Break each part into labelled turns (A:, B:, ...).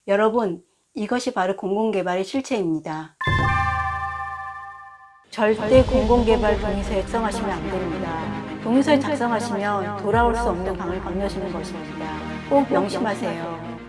A: 여러분, 이것이 바로 공공개발의 실체입니다. 절대 공공개발 동의서에 작성하시면 안 됩니다. 동의서에 작성하시면 돌아올 수 없는 강을 건너시는 것입니다. 꼭 명심하세요.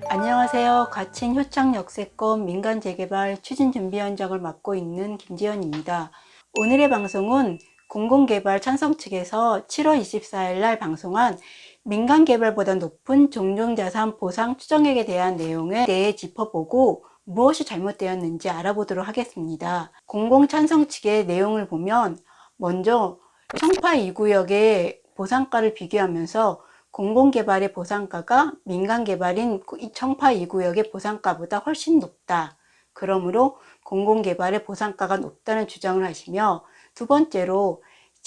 A: 안녕하세요. 가칭 효창 역세권 민간재개발 추진준비위원장을 맡고 있는 김지연입니다. 오늘의 방송은 공공개발 찬성 측에서 7월 24일 날 방송한 민간개발보다 높은 종전자산 보상 추정액에 대한 내용에 대해 짚어보고 무엇이 잘못되었는지 알아보도록 하겠습니다. 공공찬성 측의 내용을 보면 먼저 청파 2구역의 보상가를 비교하면서 공공개발의 보상가가 민간개발인 청파 2구역의 보상가보다 훨씬 높다. 그러므로 공공개발의 보상가가 높다는 주장을 하시며, 두 번째로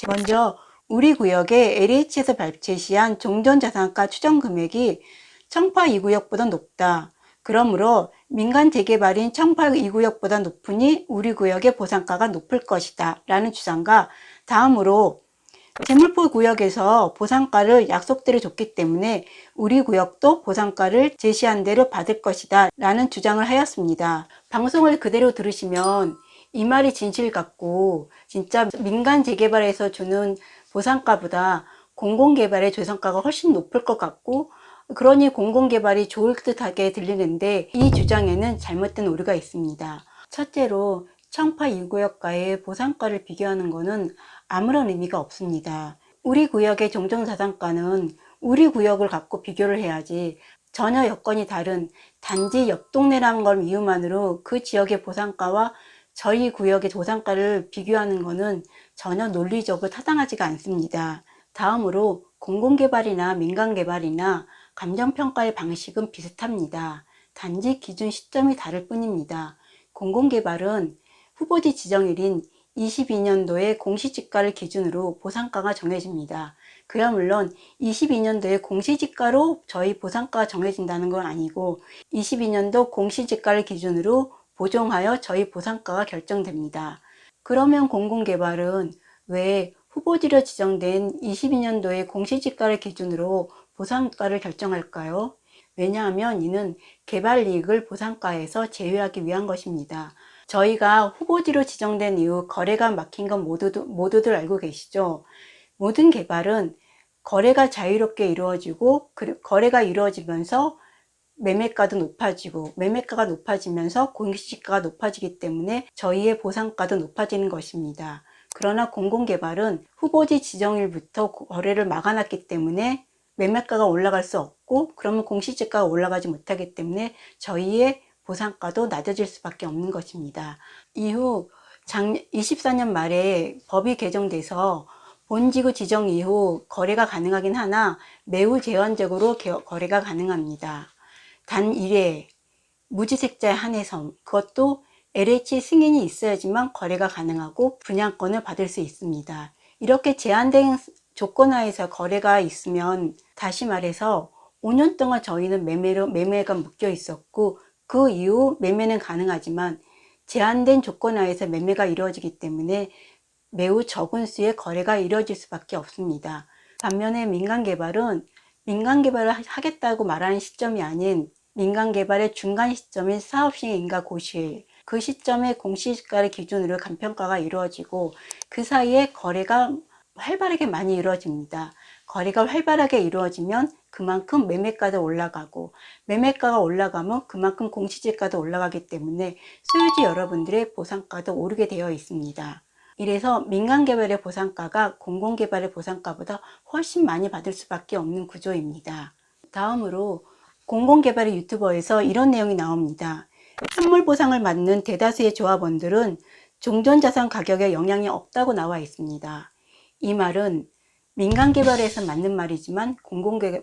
A: 먼저 우리 구역의 LH에서 제시한 종전자산가 추정 금액이 청파 2구역보다 높다. 그러므로 민간 재개발인 청파 2구역보다 높으니 우리 구역의 보상가가 높을 것이다 라는 주장과, 다음으로 재물포 구역에서 보상가를 약속대로 줬기 때문에 우리 구역도 보상가를 제시한 대로 받을 것이다 라는 주장을 하였습니다. 방송을 그대로 들으시면 이 말이 진실 같고, 진짜 민간 재개발에서 주는 보상가보다 공공개발의 조성가가 훨씬 높을 것 같고, 그러니 공공개발이 좋을 듯하게 들리는데, 이 주장에는 잘못된 오류가 있습니다. 첫째로 청파 2구역과의 보상가를 비교하는 것은 아무런 의미가 없습니다. 우리 구역의 종전자산가는 우리 구역을 갖고 비교를 해야지, 전혀 여건이 다른 단지 옆 동네라는 걸 이유만으로 그 지역의 보상가와 저희 구역의 보상가를 비교하는 것은 전혀 논리적으로 타당하지가 않습니다. 다음으로 공공개발이나 민간개발이나 감정평가의 방식은 비슷합니다. 단지 기준 시점이 다를 뿐입니다. 공공개발은 후보지 지정일인 22년도의 공시지가를 기준으로 보상가가 정해집니다. 그야 물론 22년도의 공시지가로 저희 보상가가 정해진다는 건 아니고, 22년도 공시지가를 기준으로 보정하여 저희 보상가가 결정됩니다. 그러면 공공개발은 왜 후보지로 지정된 22년도의 공시지가를 기준으로 보상가를 결정할까요? 왜냐하면 이는 개발이익을 보상가에서 제외하기 위한 것입니다. 저희가 후보지로 지정된 이후 거래가 막힌 건 모두들 알고 계시죠? 모든 개발은 거래가 자유롭게 이루어지고, 거래가 이루어지면서 매매가도 높아지고, 매매가가 높아지면서 공시지가가 높아지기 때문에 저희의 보상가도 높아지는 것입니다. 그러나 공공개발은 후보지 지정일부터 거래를 막아놨기 때문에 매매가가 올라갈 수 없고, 그러면 공시지가가 올라가지 못하기 때문에 저희의 보상가도 낮아질 수밖에 없는 것입니다. 이후 24년 말에 법이 개정돼서 본지구 지정 이후 거래가 가능하긴 하나 매우 제한적으로 거래가 가능합니다. 단 1회 무지색자에 한해서, 그것도 LH 승인이 있어야지만 거래가 가능하고 분양권을 받을 수 있습니다. 이렇게 제한된 조건하에서 거래가 있으면, 다시 말해서 5년 동안 저희는 매매가 묶여 있었고, 그 이후 매매는 가능하지만 제한된 조건하에서 매매가 이루어지기 때문에 매우 적은 수의 거래가 이루어질 수밖에 없습니다. 반면에 민간개발은 민간개발을 하겠다고 말하는 시점이 아닌 민간개발의 중간 시점인 사업시행인가 고시일, 그 시점에 공시지가를 기준으로 감평가가 이루어지고, 그 사이에 거래가 활발하게 많이 이루어집니다. 거래가 활발하게 이루어지면 그만큼 매매가도 올라가고, 매매가가 올라가면 그만큼 공시지가도 올라가기 때문에 소유주 여러분들의 보상가도 오르게 되어 있습니다. 이래서 민간개발의 보상가가 공공개발의 보상가보다 훨씬 많이 받을 수밖에 없는 구조입니다. 다음으로 공공개발의 유튜버에서 이런 내용이 나옵니다. 현물 보상을 받는 대다수의 조합원들은 종전자산 가격에 영향이 없다고 나와 있습니다. 이 말은 민간개발에서 맞는 말이지만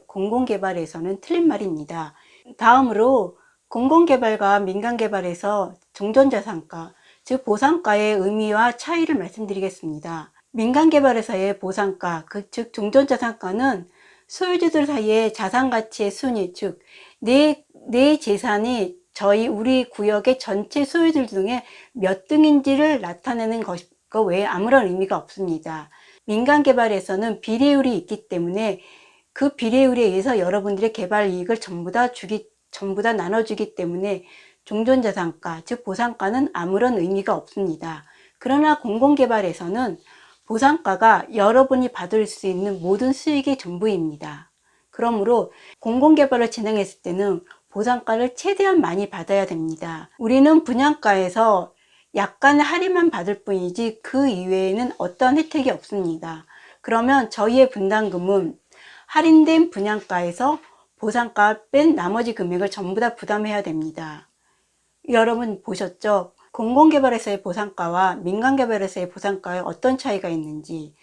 A: 공공개발에서는 틀린 말입니다. 다음으로 공공개발과 민간개발에서 종전자산가, 즉 보상가의 의미와 차이를 말씀드리겠습니다. 민간개발에서의 보상가, 즉 종전자산가는 소유주들 사이의 자산가치의 순위, 즉 내 재산이 우리 구역의 전체 소유들 중에 몇 등인지를 나타내는 것 외에 아무런 의미가 없습니다. 민간개발에서는 비례율이 있기 때문에 그 비례율에 의해서 여러분들의 개발 이익을 전부 다 나눠주기 때문에 종전자산가, 즉 보상가는 아무런 의미가 없습니다. 그러나 공공개발에서는 보상가가 여러분이 받을 수 있는 모든 수익의 전부입니다. 그러므로 공공개발을 진행했을 때는 보상가를 최대한 많이 받아야 됩니다. 우리는 분양가에서 약간의 할인만 받을 뿐이지 그 이외에는 어떠한 혜택이 없습니다. 그러면 저희의 분담금은 할인된 분양가에서 보상가 뺀 나머지 금액을 전부 다 부담해야 됩니다. 여러분 보셨죠? 공공개발에서의 보상가와 민간개발에서의 보상가에 어떤 차이가 있는지.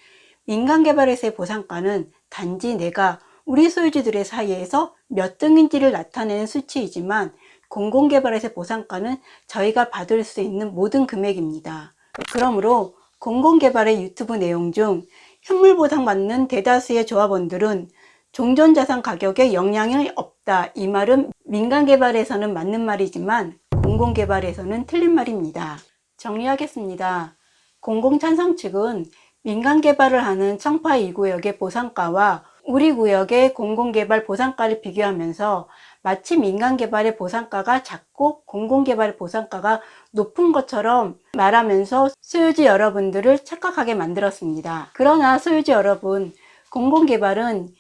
A: 민간개발에서의 보상가는 단지 내가 우리 소유주들의 사이에서 몇 등인지를 나타내는 수치이지만 공공개발에서의 보상가는 저희가 받을 수 있는 모든 금액입니다. 그러므로 공공개발의 유튜브 내용 중 현물 보상받는 대다수의 조합원들은 종전자산 가격에 영향이 없다. 이 말은 민간개발에서는 맞는 말이지만 공공개발에서는 틀린 말입니다. 정리하겠습니다. 공공찬성 측은 민간개발을 하는 청파 2구역의 보상가와 우리 구역의 공공개발 보상가를 비교하면서 마치 민간개발의 보상가가 작고 공공개발의 보상가가 높은 것처럼 말하면서 소유주 여러분들을 착각하게 만들었습니다. 그러나 소유주 여러분, 공공개발은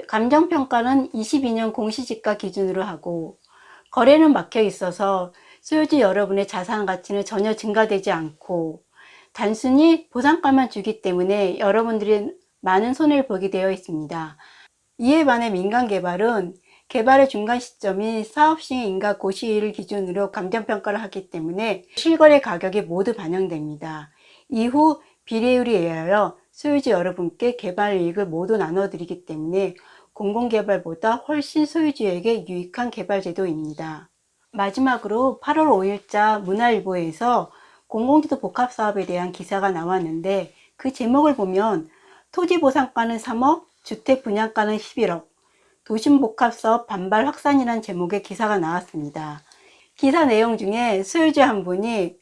A: 감정평가는 22년 공시지가 기준으로 하고 거래는 막혀 있어서 소유주 여러분의 자산 가치는 전혀 증가되지 않고 단순히 보상가만 주기 때문에 여러분들이 많은 손해를 보게 되어 있습니다. 이에 반해 민간개발은 개발의 중간 시점인 사업시행 인가 고시일을 기준으로 감정평가를 하기 때문에 실거래 가격이 모두 반영됩니다. 이후 비례율에 의하여 소유주 여러분께 개발 이익을 모두 나눠드리기 때문에 공공개발보다 훨씬 소유주에게 유익한 개발제도입니다. 마지막으로 8월 5일자 문화일보에서 공공기도 복합사업에 대한 기사가 나왔는데 그 제목을 보면 토지보상가는 3억, 주택분양가는 11억, 도심복합사업 반발 확산이라는 제목의 기사가 나왔습니다. 기사 내용 중에 소유주 한 분이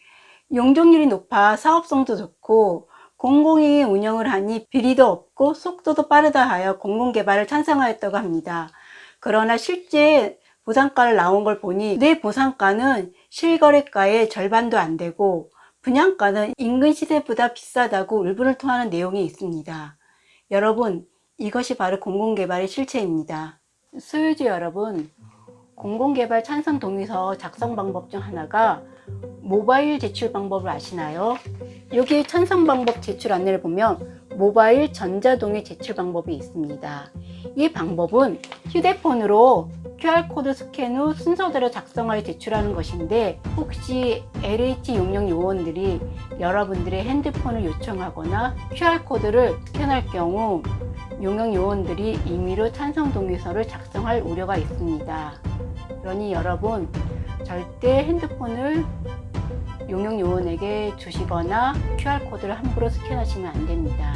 A: 용적률이 높아 사업성도 좋고 공공이 운영을 하니 비리도 없고 속도도 빠르다 하여 공공개발을 찬성하였다고 합니다. 그러나 실제 보상가를 나온 걸 보니 내 보상가는 실거래가의 절반도 안 되고 분양가는 인근 시세보다 비싸다고 울분을 토하는 내용이 있습니다. 여러분, 이것이 바로 공공개발의 실체입니다. 소유주 여러분, 공공개발 찬성 동의서 작성 방법 중 하나가 모바일 제출 방법을 아시나요? 여기 찬성 방법 제출 안내를 보면 모바일 전자동의 제출 방법이 있습니다. 이 방법은 휴대폰으로 QR코드 스캔 후 순서대로 작성하여 제출하는 것인데 혹시 LH 용역 요원들이 여러분들의 핸드폰을 요청하거나 QR코드를 스캔할 경우 용역 요원들이 임의로 찬성 동의서를 작성할 우려가 있습니다. 그러니 여러분 절대 핸드폰을 용역 요원에게 주시거나 QR코드를 함부로 스캔하시면 안 됩니다.